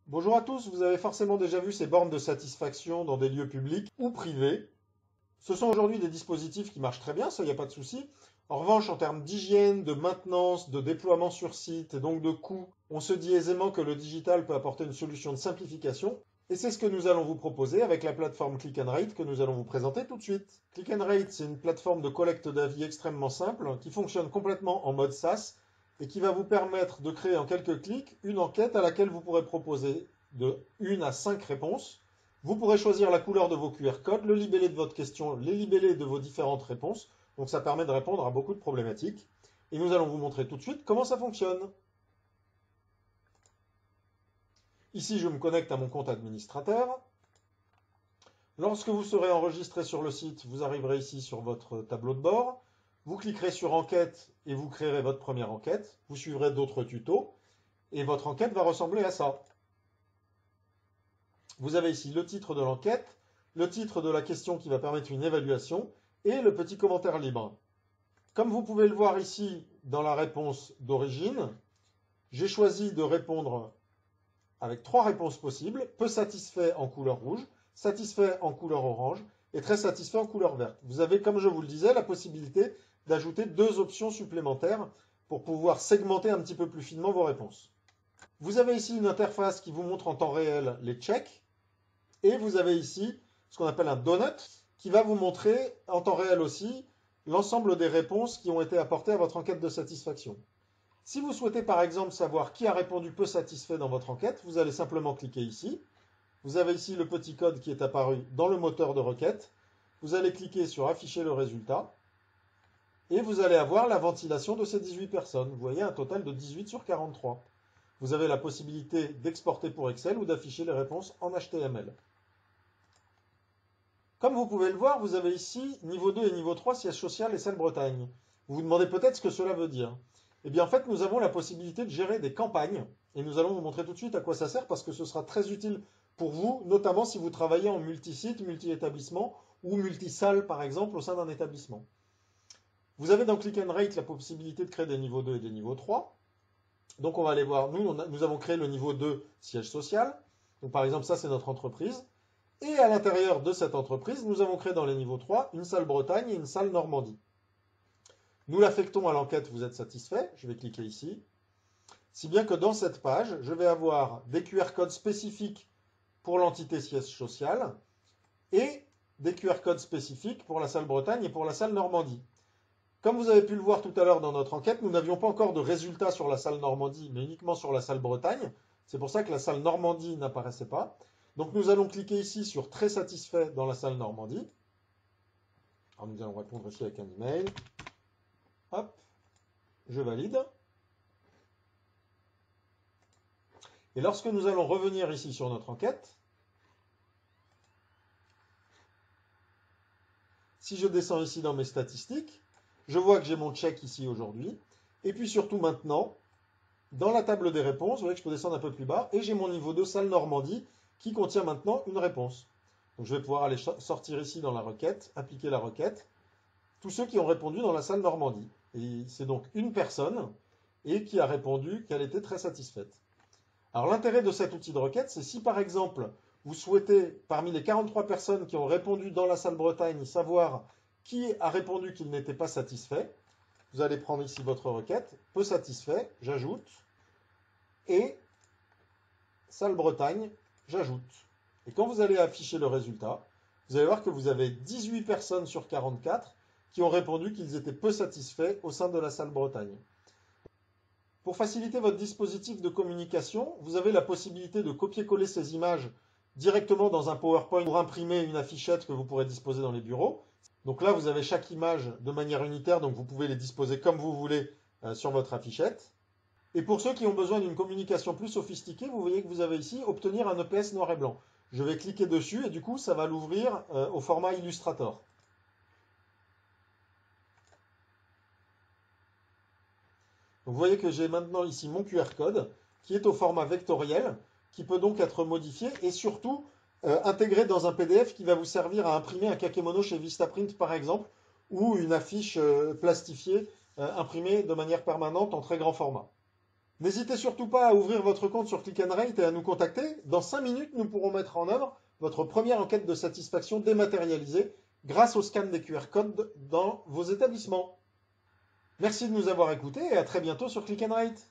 Bonjour à tous, vous avez forcément déjà vu ces bornes de satisfaction dans des lieux publics ou privés. Ce sont aujourd'hui des dispositifs qui marchent très bien, ça, il n'y a pas de souci. En revanche, en termes d'hygiène, de maintenance, de déploiement sur site et donc de coût, on se dit aisément que le digital peut apporter une solution de simplification. Et c'est ce que nous allons vous proposer avec la plateforme Click and Rate que nous allons vous présenter tout de suite. Click and Rate, c'est une plateforme de collecte d'avis extrêmement simple qui fonctionne complètement en mode SaaS et qui va vous permettre de créer en quelques clics une enquête à laquelle vous pourrez proposer de 1 à 5 réponses. Vous pourrez choisir la couleur de vos QR codes, le libellé de votre question, les libellés de vos différentes réponses. Donc ça permet de répondre à beaucoup de problématiques. Et nous allons vous montrer tout de suite comment ça fonctionne. Ici, je me connecte à mon compte administrateur. Lorsque vous serez enregistré sur le site, vous arriverez ici sur votre tableau de bord. Vous cliquerez sur Enquête et vous créerez votre première enquête. Vous suivrez d'autres tutos et votre enquête va ressembler à ça. Vous avez ici le titre de l'enquête, le titre de la question qui va permettre une évaluation et le petit commentaire libre. Comme vous pouvez le voir ici dans la réponse d'origine, j'ai choisi de répondre avec 3 réponses possibles, peu satisfait en couleur rouge, satisfait en couleur orange et très satisfait en couleur verte. Vous avez, comme je vous le disais, la possibilité d'ajouter 2 options supplémentaires pour pouvoir segmenter un petit peu plus finement vos réponses. Vous avez ici une interface qui vous montre en temps réel les checks et vous avez ici ce qu'on appelle un donut qui va vous montrer en temps réel aussi l'ensemble des réponses qui ont été apportées à votre enquête de satisfaction. Si vous souhaitez par exemple savoir qui a répondu peu satisfait dans votre enquête, vous allez simplement cliquer ici. Vous avez ici le petit code qui est apparu dans le moteur de requête. Vous allez cliquer sur afficher le résultat et vous allez avoir la ventilation de ces 18 personnes. Vous voyez un total de 18 sur 43. Vous avez la possibilité d'exporter pour Excel ou d'afficher les réponses en HTML. Comme vous pouvez le voir, vous avez ici niveau 2 et niveau 3, siège social et salle Bretagne. Vous vous demandez peut-être ce que cela veut dire. Eh bien en fait, nous avons la possibilité de gérer des campagnes et nous allons vous montrer tout de suite à quoi ça sert parce que ce sera très utile pour vous, notamment si vous travaillez en multi-site, multi-établissement ou multi-salle par exemple au sein d'un établissement. Vous avez dans Click and Rate la possibilité de créer des niveaux 2 et des niveaux 3. Donc on va aller voir, nous avons créé le niveau 2 siège social. Donc par exemple ça c'est notre entreprise. Et à l'intérieur de cette entreprise, nous avons créé dans les niveaux 3 une salle Bretagne et une salle Normandie. Nous l'affectons à l'enquête, vous êtes satisfait, je vais cliquer ici. Si bien que dans cette page, je vais avoir des QR codes spécifiques pour l'entité siège social et des QR codes spécifiques pour la salle Bretagne et pour la salle Normandie. Comme vous avez pu le voir tout à l'heure dans notre enquête, nous n'avions pas encore de résultats sur la salle Normandie, mais uniquement sur la salle Bretagne. C'est pour ça que la salle Normandie n'apparaissait pas. Donc nous allons cliquer ici sur très satisfait dans la salle Normandie. Alors nous allons répondre ici avec un email. Hop, je valide. Et lorsque nous allons revenir ici sur notre enquête, si je descends ici dans mes statistiques, je vois que j'ai mon check ici aujourd'hui. Et puis surtout maintenant, dans la table des réponses, vous voyez que je peux descendre un peu plus bas, et j'ai mon niveau 2 salle Normandie qui contient maintenant une réponse. Donc je vais pouvoir aller sortir ici dans la requête, appliquer la requête, tous ceux qui ont répondu dans la salle Normandie. Et c'est donc une personne et qui a répondu qu'elle était très satisfaite. Alors l'intérêt de cet outil de requête, c'est si par exemple vous souhaitez, parmi les 43 personnes qui ont répondu dans la salle Bretagne, savoir qui a répondu qu'il n'était pas satisfait, vous allez prendre ici votre requête, peu satisfait, j'ajoute, et salle Bretagne, j'ajoute. Et quand vous allez afficher le résultat, vous allez voir que vous avez 18 personnes sur 44 qui ont répondu qu'ils étaient peu satisfaits au sein de la salle Bretagne. Pour faciliter votre dispositif de communication, vous avez la possibilité de copier-coller ces images directement dans un PowerPoint pour imprimer une affichette que vous pourrez disposer dans les bureaux. Donc là, vous avez chaque image de manière unitaire, donc vous pouvez les disposer comme vous voulez sur votre affichette. Et pour ceux qui ont besoin d'une communication plus sophistiquée, vous voyez que vous avez ici « Obtenir un EPS noir et blanc ». Je vais cliquer dessus et du coup, ça va l'ouvrir au format Illustrator. Donc vous voyez que j'ai maintenant ici mon QR code qui est au format vectoriel, qui peut donc être modifié et surtout intégré dans un PDF qui va vous servir à imprimer un kakémono chez Vistaprint par exemple, ou une affiche plastifiée imprimée de manière permanente en très grand format. N'hésitez surtout pas à ouvrir votre compte sur Click and Rate et à nous contacter. Dans 5 minutes, nous pourrons mettre en œuvre votre première enquête de satisfaction dématérialisée grâce au scan des QR codes dans vos établissements. Merci de nous avoir écoutés et à très bientôt sur Click and Rate.